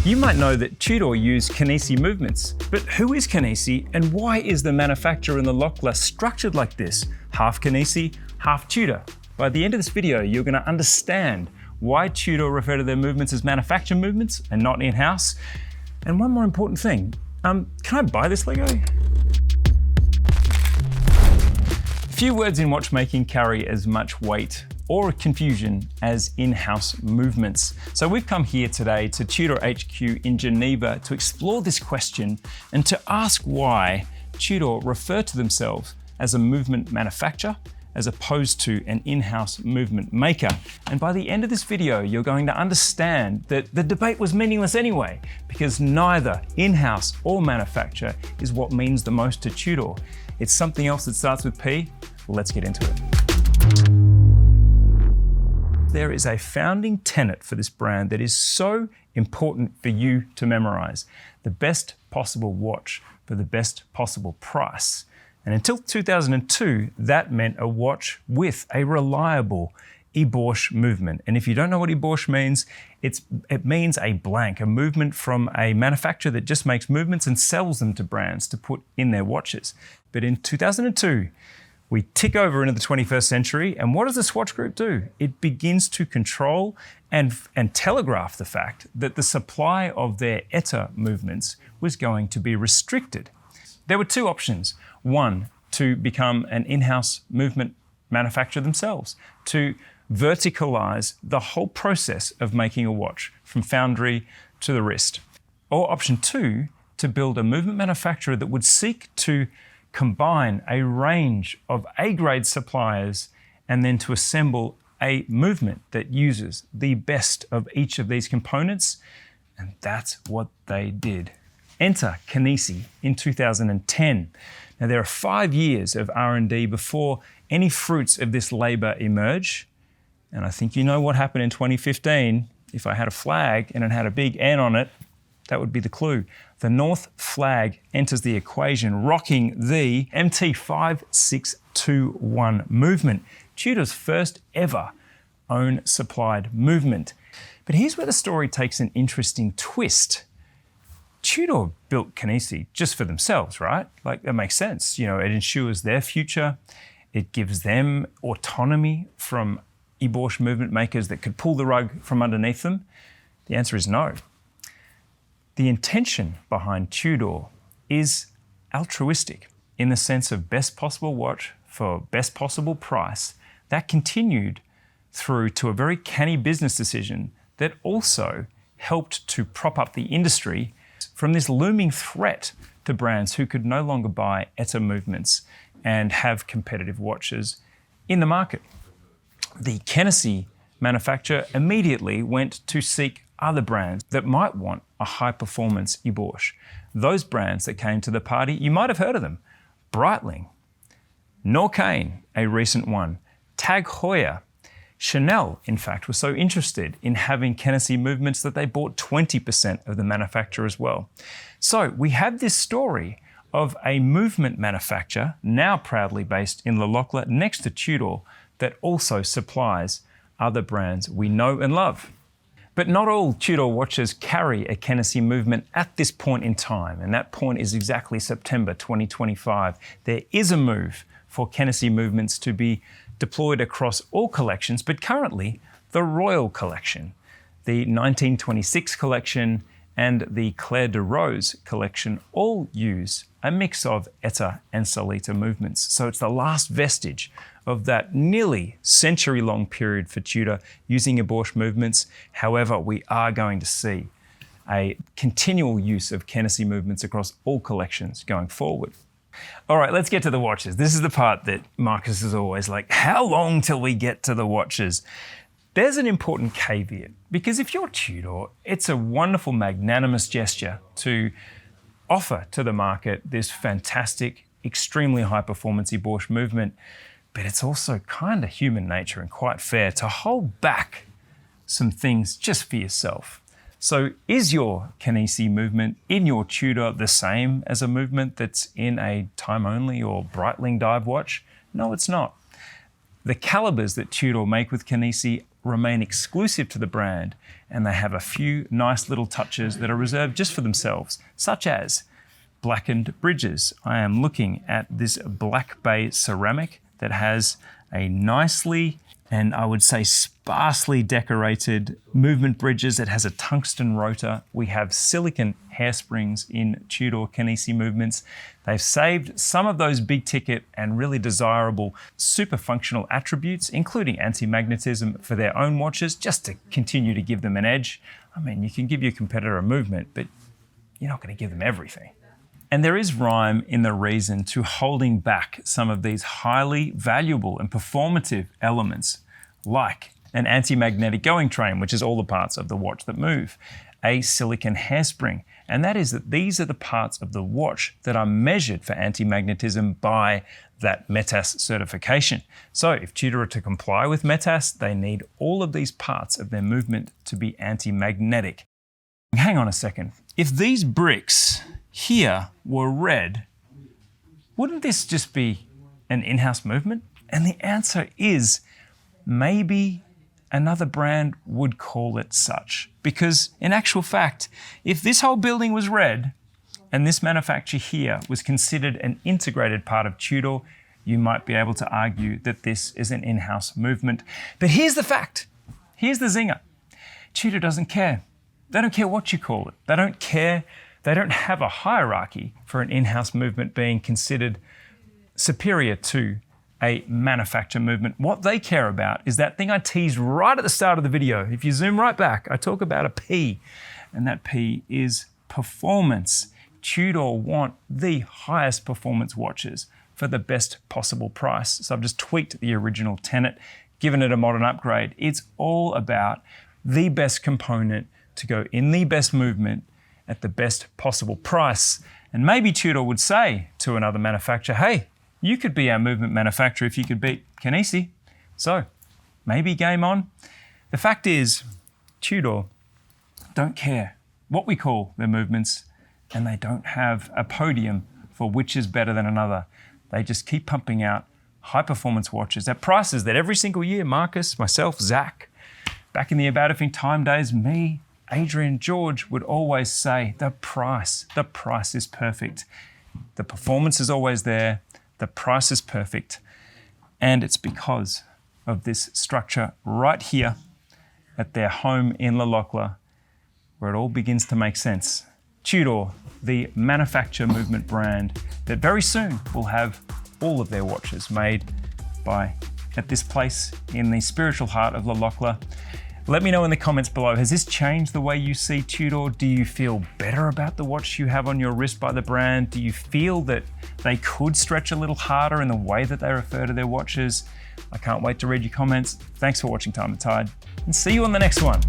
You might know that Tudor use Kenissi movements, but who is Kenissi and why is the manufacturer in the Lochla structured like this? Half Kenissi, half Tudor. By the end of this video, you're going to understand why Tudor refer to their movements as manufactured movements and not in-house. And one more important thing, can I buy this Lego? Few words in watchmaking carry as much weight or confusion as in-house movements. So we've come here today to Tudor HQ in Geneva to explore this question and to ask why Tudor refer to themselves as a movement manufacturer as opposed to an in-house movement maker. And by the end of this video, you're going to understand that the debate was meaningless anyway, because neither in-house or manufacturer is what means the most to Tudor. It's something else that starts with P. Let's get into it. There is a founding tenet for this brand that is so important for you to memorize. The best possible watch for the best possible price. And until 2002, that meant a watch with a reliable ébauche movement. And if you don't know what ébauche means, it means a blank, a movement from a manufacturer that just makes movements and sells them to brands to put in their watches. But in 2002, we tick over into the 21st century, and what does the Swatch Group do? It begins to control and telegraph the fact that the supply of their ETA movements was going to be restricted. There were two options. One, to become an in-house movement manufacturer themselves, to verticalize the whole process of making a watch from foundry to the wrist. Or option two, to build a movement manufacturer that would seek to combine a range of A-grade suppliers and then to assemble a movement that uses the best of each of these components. And that's what they did. Enter Kenissi in 2010. Now there are 5 years of R&D before any fruits of this labor emerge. And I think you know what happened in 2015. If I had a flag and it had a big N on it, that would be the clue. The North flag enters the equation, rocking the MT5621 movement, Tudor's first ever own supplied movement. But here's where the story takes an interesting twist. Tudor built Kenissi just for themselves, right? Like, that makes sense. You know, it ensures their future. It gives them autonomy from ébauche movement makers that could pull the rug from underneath them. The answer is no. The intention behind Tudor is altruistic in the sense of best possible watch for best possible price. That continued through to a very canny business decision that also helped to prop up the industry from this looming threat to brands who could no longer buy ETA movements and have competitive watches in the market. The Kenissi manufacturer immediately went to seek other brands that might want a high-performance ébauche. Those brands that came to the party, you might have heard of them. Breitling, Norqain, a recent one, Tag Heuer. Chanel, in fact, was so interested in having Kenissi movements that they bought 20% of the manufacturer as well. So we have this story of a movement manufacturer, now proudly based in Le Locle next to Tudor, that also supplies other brands we know and love. But not all Tudor watches carry a Kenissi movement at this point in time, and that point is exactly September 2025. There is a move for Kenissi movements to be deployed across all collections, but currently the Royal Collection, the 1926 collection, and the Claire de Rose collection all use a mix of ETA and Solita movements. So it's the last vestige of that nearly century-long period for Tudor using ébauche movements. However, we are going to see a continual use of Kenissi movements across all collections going forward. All right, let's get to the watches. This is the part that Marcus is always like, how long till we get to the watches? There's an important caveat, because if you're Tudor, it's a wonderful, magnanimous gesture to offer to the market this fantastic, extremely high-performance ébauche movement, but it's also kind of human nature and quite fair to hold back some things just for yourself. So is your Kenissi movement in your Tudor the same as a movement that's in a time-only or Breitling dive watch? No, it's not. The calibres that Tudor make with Kenissi remain exclusive to the brand, and they have a few nice little touches that are reserved just for themselves, such as blackened bridges. I am looking at this black bay ceramic that has a nicely, and I would say sparsely decorated movement bridges. It has a tungsten rotor. We have silicon hairsprings in Tudor Kenissi movements. They've saved some of those big ticket and really desirable super functional attributes, including anti-magnetism for their own watches, just to continue to give them an edge. I mean, you can give your competitor a movement, but you're not going to give them everything. And there is rhyme in the reason to holding back some of these highly valuable and performative elements, like an anti-magnetic going train, which is all the parts of the watch that move, a silicon hairspring, and that is that these are the parts of the watch that are measured for anti-magnetism by that METAS certification. So if Tudor are to comply with METAS, they need all of these parts of their movement to be anti-magnetic. Hang on a second. If these bricks here were red, wouldn't this just be an in-house movement? And the answer is maybe another brand would call it such. Because in actual fact, if this whole building was red and this manufacture here was considered an integrated part of Tudor, you might be able to argue that this is an in-house movement. But here's the fact. Here's the zinger. Tudor doesn't care. They don't care what you call it. They don't care. They don't have a hierarchy for an in-house movement being considered superior to a manufacturer movement. What they care about is that thing I teased right at the start of the video. If you zoom right back, I talk about a P, and that P is performance. Tudor want the highest performance watches for the best possible price. So I've just tweaked the original tenet, given it a modern upgrade. It's all about the best component to go in the best movement at the best possible price. And maybe Tudor would say to another manufacturer, hey, you could be our movement manufacturer if you could beat Kenissi. So maybe game on. The fact is, Tudor don't care what we call their movements, and they don't have a podium for which is better than another. They just keep pumping out high performance watches at prices that every single year, Marcus, myself, Zach, back in the About Everything Time days, me, Adrian, George would always say, the price is perfect. The performance is always there. The price is perfect. And it's because of this structure right here at their home in Lalocla, where it all begins to make sense. Tudor, the manufacture movement brand that very soon will have all of their watches made at this place in the spiritual heart of Lalocla. Let me know in the comments below, has this changed the way you see Tudor? Do you feel better about the watch you have on your wrist by the brand? Do you feel that they could stretch a little harder in the way that they refer to their watches? I can't wait to read your comments. Thanks for watching Time+Tide, and see you on the next one.